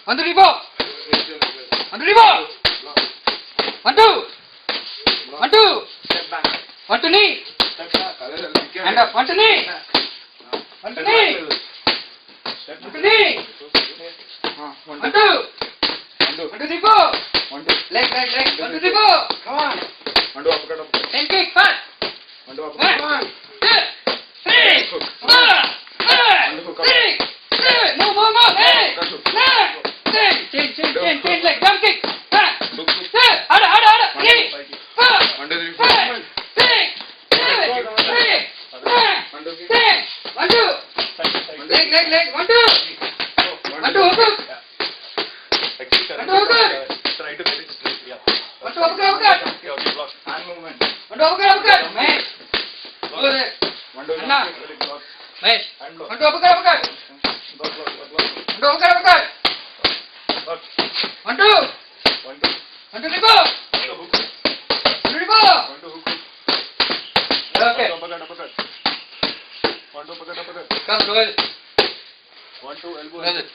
One, two, three, four. One, two, three, four. One, two. One, two. One, two, knee. Hand up. One, two, knee. One, two, knee. One, two, knee. One, two. One, two, three, four. Leg. One, two, three, four. Come on. 10 kick. Fast. 1, 2, 3, 4, 5, 6, 7. Move. 8, 9, 10. Change leg. Jump kick. Harder. 3, 4, 5, 6, 7, 8, 9, 10. 1, 2. Leg. 1, 2. 1, 2, hook. 1, 2, hook. Try to get it straight. Yeah. 1, 2, uppercut. Okay, block. Hand movement. 1, 2, uppercut. Mahesh. Go there. 1, 2, Anna. block. Mahesh. Hand block. 1, 2, uppercut. Block. 1, 2, uppercut. Block. 1, 2. 1, 2. 1, 2, 3, 4. 1, 2, hook. 1, 2, 3, 4. 1, 2, hook. Okay. Uppercut. 1, 2, uppercut. Come, Rohit. 1, 2, elbow. Rohit.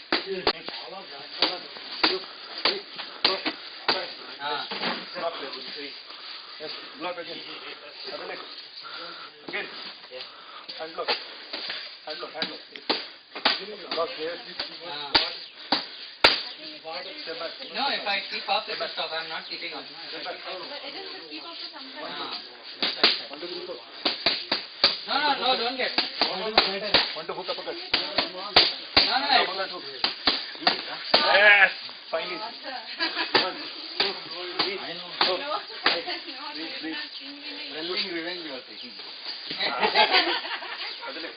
Block level. 3. Yes. Block again. Other leg. Again. Hand block. Block here. Step back. No, if I keep off the first off, I'm not keeping on. Step back. But it is the keep of the sometimes. 1, 2, 3, 4. No, don't get. 1, 2, hook uppercut. No. Uppercut hook. Yes. Finally. 1, 2, 3, 4. Breathe. No. Revenge you are taking. Other leg.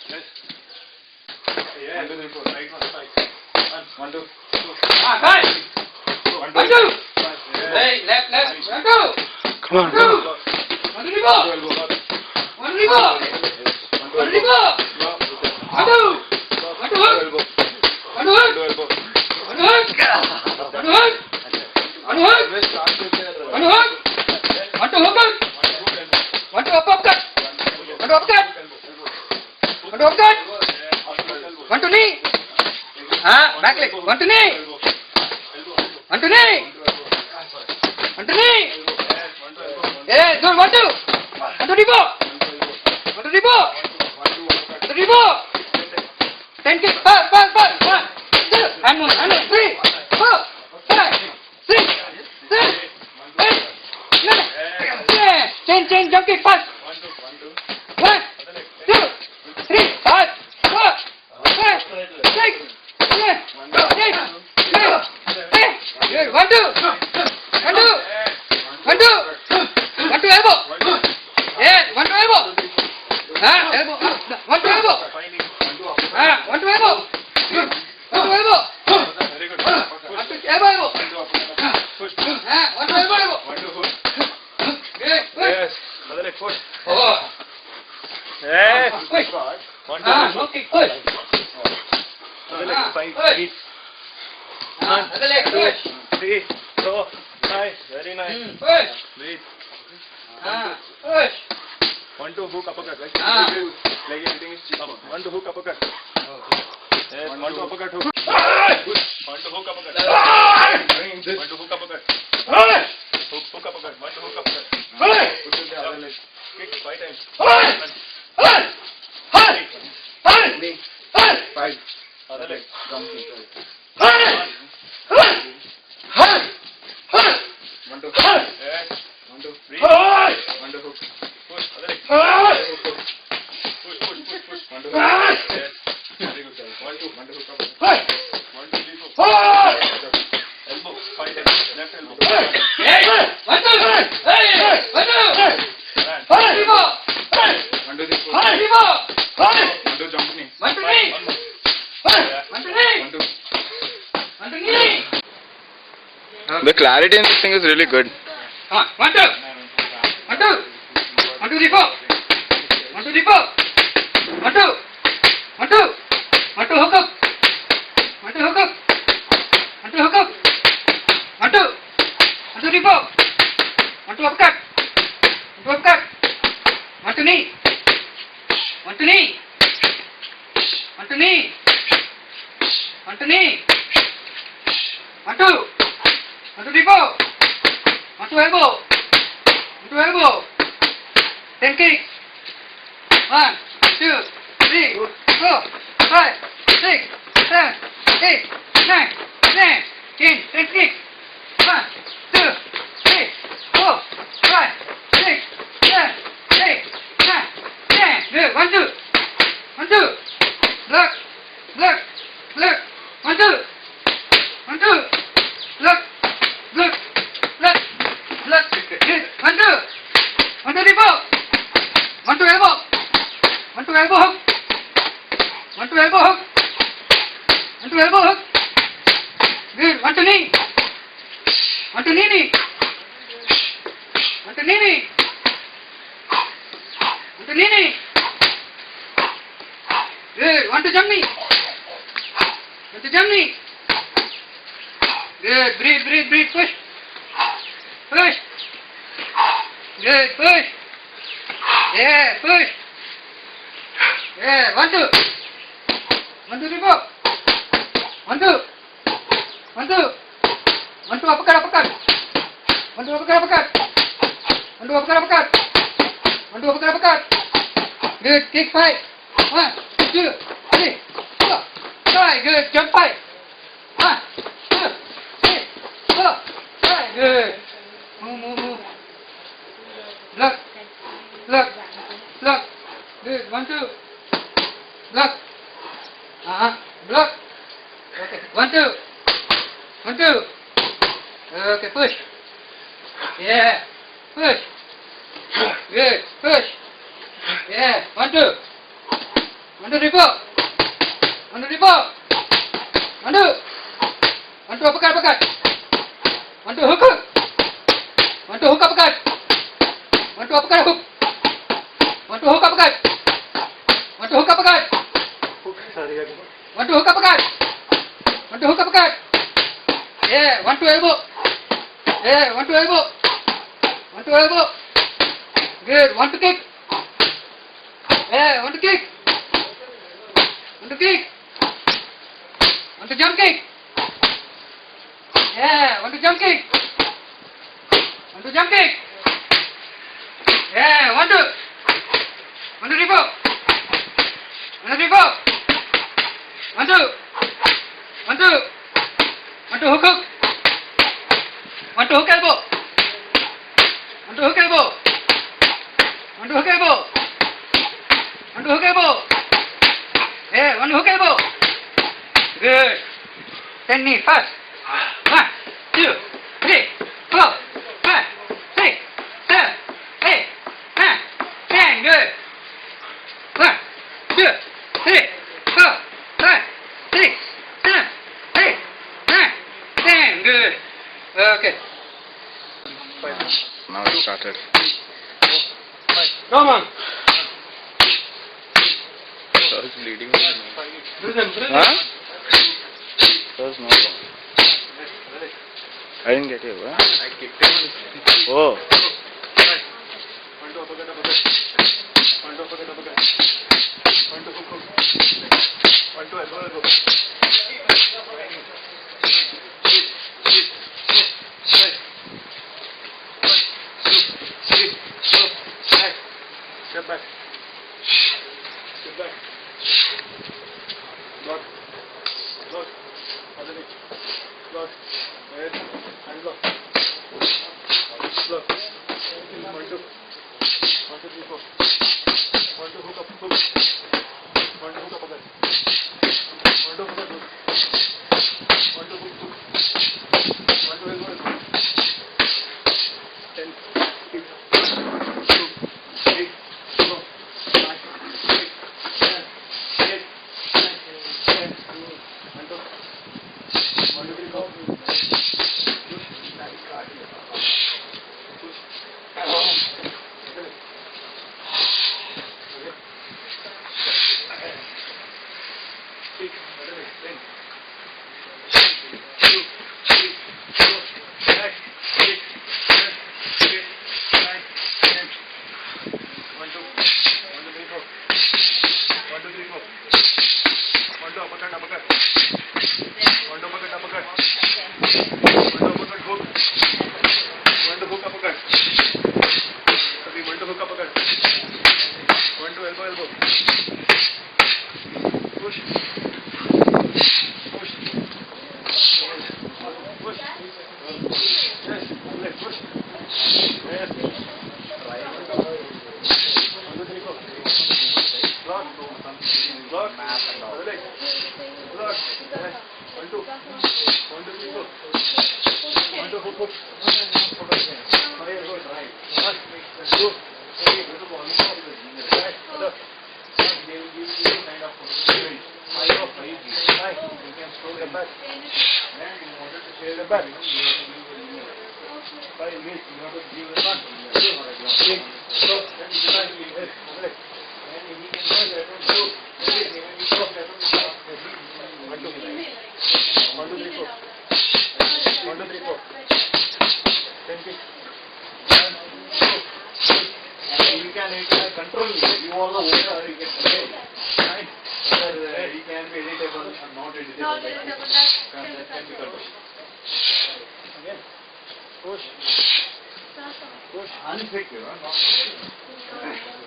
Yes. Yeah. 1, 2, 3, 4. Right one. 1, 2. Guys. 1, 2. Hey, left. 1, 2. Come on. 1, 2. 1, 2, 3, 4. 1, 2, 3, 4. 1, 2, 3, 4. 1, 2. 1, 2, hook. 1, 2, hook. 1, 2, hook. 1, 2, hook. 1, 2, hook. 1, 2, hook. 1, 2, hook. 1, 2, uppercut. 1, 2, uppercut. 1, 2, uppercut. 1, 2, knee. Back leg. 1, 2, knee. 1, 2, knee. 1, 2, knee. Yeah, good. 1, 2. 1, 2, 3, 4. 1, 2, 3, 4. 1, 2, 3, 4. 10 kick. Fast. 1, 2. Hand move. 3, 4, 5, 6, 7, 8, 9, 10. Change. Jump kick. Fast. 1, 2, 3, 4, 5, 6, 7, 8, 9, 10. Good. 1, 2. 1, 2. 1, 2. 1, 2 elbow. Yes. 1, 2 elbow. Elbow. 1, 2 elbow. 1, 2 elbow. 1, 2 elbow. Very good. 1, 2 elbow. Push. 1, 2 elbow. 1, 2, hook. Yes. Yes. Other leg. Push. Oh. Yes. Push. 1, 2, No kick. Push. Other leg. 5, Push. 8, Other leg. Push. 3, 4, 5. Very nice. Push. Breathe. Push. 1, 2, hook uppercut. Like everything is cheap. 1, 2, hook uppercut. Yes. 1, 2, uppercut hook. 1, 2, hook uppercut. 1, 2, hook uppercut. Hook uppercut. 1, 2, hook uppercut. Put to the other leg. Kick 5 times. 5. Other leg. Jump. 1, 2. Yes. 1, 2, 3. 1, 2, hook. Push. Other leg. Push. 1, 2. Yes. Very good. 1, 2. 1, 2 hook up. 1, 2, 3, 4. Elbow. 5 times. Left elbow. 1, 2. Hey. 1, 2. 3, 4. 1, 2, 3, 4. 3, 4. 1, 2, jump knee. 1, 2, knee. 1, 2, knee. 1, 2. 1, 2, knee. The clarity in this thing is really good. Come on. 1, 2. 1, 2. 1, 2, 3, 4. 1, 2, 3, 4. 1, 2. 1, 2. 1, 2, hook up. 1, 2, hook up. 1, 2, hook up. 1, 2. 1, 2, 3, 4. 1, 2, uppercut. 1, 2, uppercut. 1, 2, knee. 1, 2, knee. 1, 2, knee. 1, 2, knee. 1, 2. 1, 2, 3, 4. 1, 2, elbow. 1, 2, elbow. 10 kicks. 1, 2, 3, 4, 5, 6, 7, 8, 9, 10. 10 kicks. 1, 2, 3, 4, 5, 6, 7, 8, 9, 10. Good. 1, 2. 1, 2. Look. Look. Look. 1, 2. 1, 2. Look. Look. Look. Look. Good. 1, 2. 1, 2, 3, 4. 1, 2, elbow. 1, 2, elbow hook. 1, 2, elbow hook. 1, 2, elbow hook. Good. 1 to knee. 1 to knee knee. 1 to knee knee. 1 to knee knee. Good. 1 to jump knee. 1 to jump knee. Good. Breathe, breathe, breathe. Push. Push. Good. Push. Yeah. Push. Yeah. 1, 2. 1, 2, 3, 4. 1, 2. 1, 2. 1, 2, uppercut, uppercut. 1, 2, uppercut, uppercut. 1, 2, uppercut, uppercut. 1, 2, uppercut, uppercut. Good. Kick 5. 1, 2, 3, 4, 5. Good. Jump 5. 1, 2, 3, 4, 5. Good. Move, move, move. Look. Look. Look. Good. 1, 2. Look. Block. Okay. 1, 2. 1, 2. Okay. Push. Yeah. Push. Good. Push. Yeah. 1, 2. 1, 2, 3, 4. 1, 2, 3, 4. 1, 2. 1, 2, uppercut, uppercut. 1, 2, hook, hook. 1, 2, hook, uppercut. 1, 2, uppercut, hook. 1, 2, hook, uppercut. 1, 2, hook, uppercut. 1, 2, hook, uppercut. 1, 2, hook, uppercut. Yeah. 1, 2, elbow. Yeah. 1, 2, elbow. 1, 2, elbow. Good. 1 to kick. Yeah. 1 to kick. 1 to kick. 1 to jump kick. Yeah. 1 to jump kick. 1 to jump kick. Yeah. 1, 2. 1, 2, 3, 4. 1, 2, 3, 4. 1, 2. 1, 2. 1, 2, hook, hook. 1, 2, hook, elbow. 1, 2, hook, elbow. 1, 2, hook, elbow. 1, 2, hook, elbow. Yeah, 1 hook, elbow. Good. 10 knee first. 1, 2, 3, 4, 5, 6, 7, 8, 9, 10. Good. 1, 2, 3, 4, 5, 6, 7, 8, 9, 10. Good. Okay. Now it started. Come on. So it's bleeding. Rhythm, rhythm. Huh? There's no. I didn't get you. Huh? I kicked him. Oh. 1, 2, uppercut, uppercut. 1, 2, uppercut, uppercut. 1, 2, hook, hook. 1, 2, elbow, elbow. Step back. Step back. Block. Block. Other knee. Block. Head. And block. Block. 1, 2. 1, 2, 3, 4. 1, 2, hook up, hook. Step back. 5 minutes. You have to give it 1, 2, 3, 4, 5, 6, 7, 8. And he can go that one, 2, 3, 4, 1, 2, 3, 4. 1, 2, 3, 4. 10 feet. 1, 2, 3. And he can control you all the water. He can play. Right? He can be editable and not editable. Not editable, that can be That can be controlled. Again. Push. Push. Unfit, you know.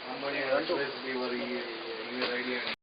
Somebody else will be very idea.